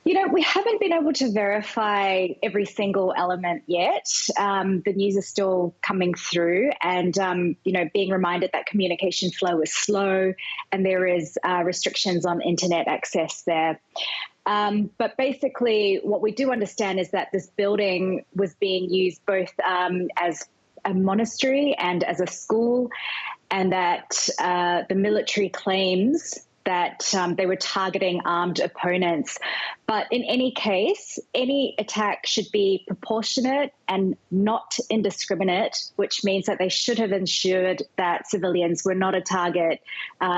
We haven't been able to verify every single element yet. The news is still coming through and, being reminded that communication flow is slow and there is restrictions on internet access there. But basically, what we do understand is that this building was being used both as a monastery and as a school, and that the military claims that they were targeting armed opponents. But in any case, any attack should be proportionate and not indiscriminate, which means that they should have ensured that civilians were not a target,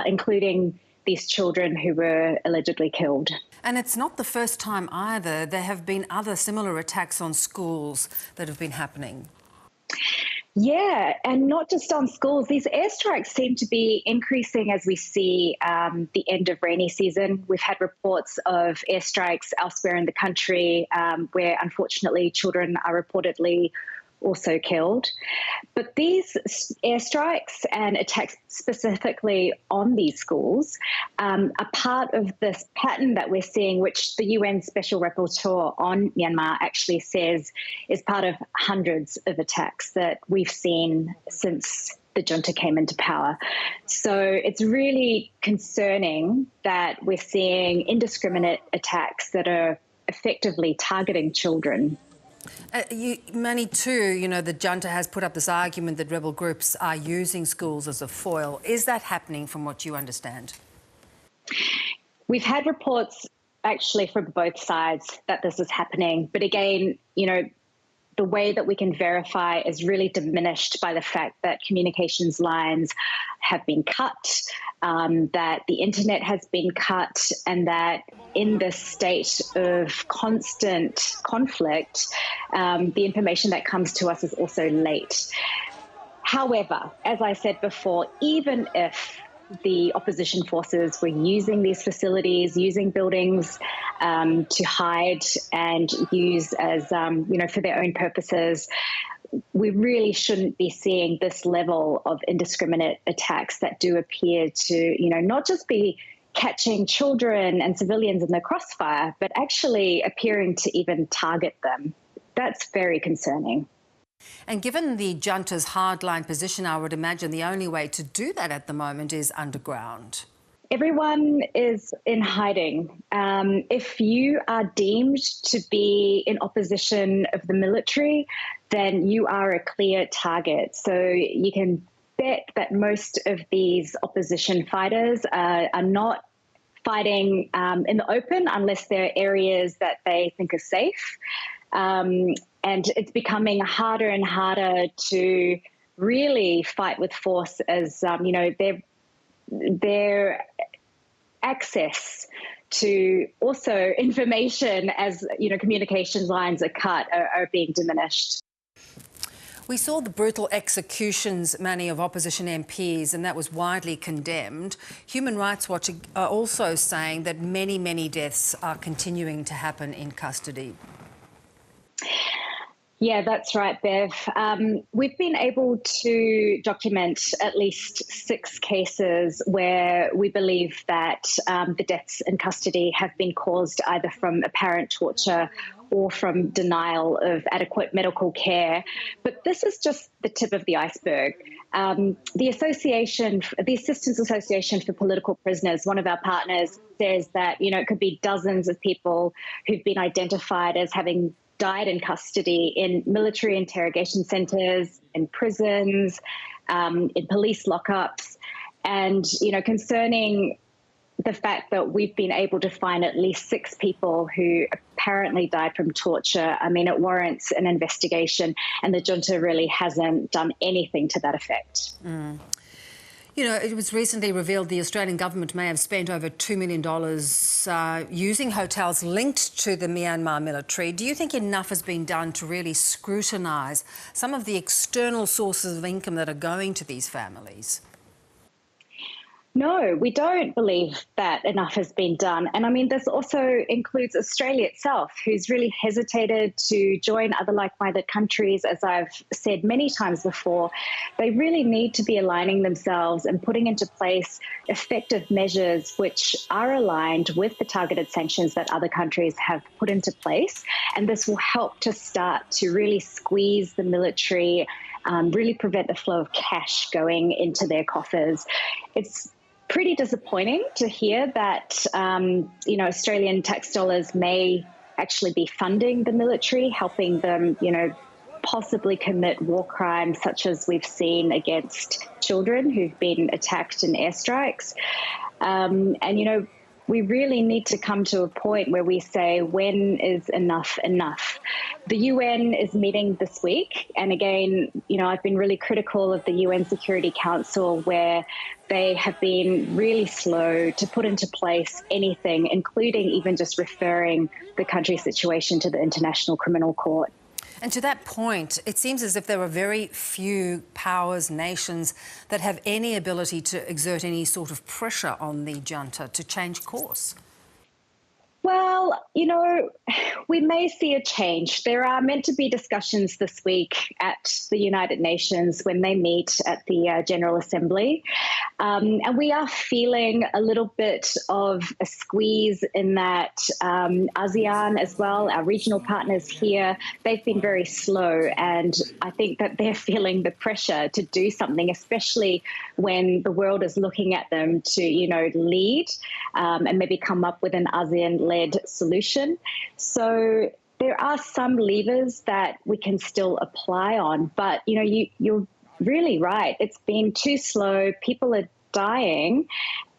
including these children who were allegedly killed. And it's not the first time either. There have been other similar attacks on schools that have been happening. Yeah, and not just on schools. These airstrikes seem to be increasing as we see the end of rainy season. We've had reports of airstrikes elsewhere in the country where, unfortunately, children are reportedly also killed. But these airstrikes and attacks specifically on these schools are part of this pattern that we're seeing, which the UN Special Rapporteur on Myanmar actually says is part of hundreds of attacks that we've seen since the junta came into power. So it's really concerning that we're seeing indiscriminate attacks that are effectively targeting children. Manny, too, the junta has put up this argument that rebel groups are using schools as a foil. Is that happening from what you understand? We've had reports actually from both sides that this is happening. But again, the way that we can verify is really diminished by the fact that communications lines have been cut, that the internet has been cut, and that in this state of constant conflict, the information that comes to us is also late. However, as I said before, even if the opposition forces were using these facilities, using buildings to hide and use as, for their own purposes, we really shouldn't be seeing this level of indiscriminate attacks that do appear to, not just be catching children and civilians in the crossfire, but actually appearing to even target them. That's very concerning. And given the junta's hardline position, I would imagine the only way to do that at the moment is underground. Everyone is in hiding. If you are deemed to be in opposition of the military, then you are a clear target. So you can bet that most of these opposition fighters are not fighting in the open unless there are areas that they think are safe. And it's becoming harder and harder to really fight with force as, their access to also information as, communications lines are cut are being diminished. We saw the brutal executions, Manny, of opposition MPs, and that was widely condemned. Human Rights Watch are also saying that many, many deaths are continuing to happen in custody. Yeah, that's right, Bev. We've been able to document at least 6 cases where we believe that the deaths in custody have been caused either from apparent torture or from denial of adequate medical care. But this is just the tip of the iceberg. The Assistance Association for Political Prisoners, one of our partners, says that, it could be dozens of people who've been identified as having died in custody in military interrogation centres, in prisons, in police lockups. And, concerning the fact that we've been able to find at least 6 people who apparently died from torture, it warrants an investigation, and the junta really hasn't done anything to that effect. It was recently revealed the Australian government may have spent over $2 million using hotels linked to the Myanmar military. Do you think enough has been done to really scrutinise some of the external sources of income that are going to these families? No, we don't believe that enough has been done. And I mean, this also includes Australia itself, who's really hesitated to join other like-minded countries. As I've said many times before, they really need to be aligning themselves and putting into place effective measures which are aligned with the targeted sanctions that other countries have put into place. And this will help to start to really squeeze the military, really prevent the flow of cash going into their coffers. It's pretty disappointing to hear that, Australian tax dollars may actually be funding the military, helping them, possibly commit war crimes such as we've seen against children who've been attacked in airstrikes. We really need to come to a point where we say, when is enough enough? The UN is meeting this week. And again, I've been really critical of the UN Security Council, where they have been really slow to put into place anything, including even just referring the country's situation to the International Criminal Court. And to that point, it seems as if there are very few powers, nations that have any ability to exert any sort of pressure on the junta to change course. Well, we may see a change. There are meant to be discussions this week at the United Nations when they meet at the General Assembly. And we are feeling a little bit of a squeeze in that ASEAN as well, our regional partners here, they've been very slow. And I think that they're feeling the pressure to do something, especially when the world is looking at them to, lead and maybe come up with an ASEAN-led solution. So there are some levers that we can still apply on, but you're really right. It's been too slow. People are dying,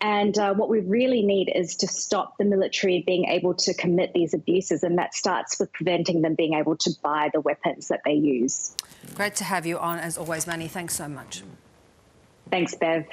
and what we really need is to stop the military being able to commit these abuses, and that starts with preventing them being able to buy the weapons that they use. Great to have you on as always, Manny. Thanks so much. Thanks, Bev.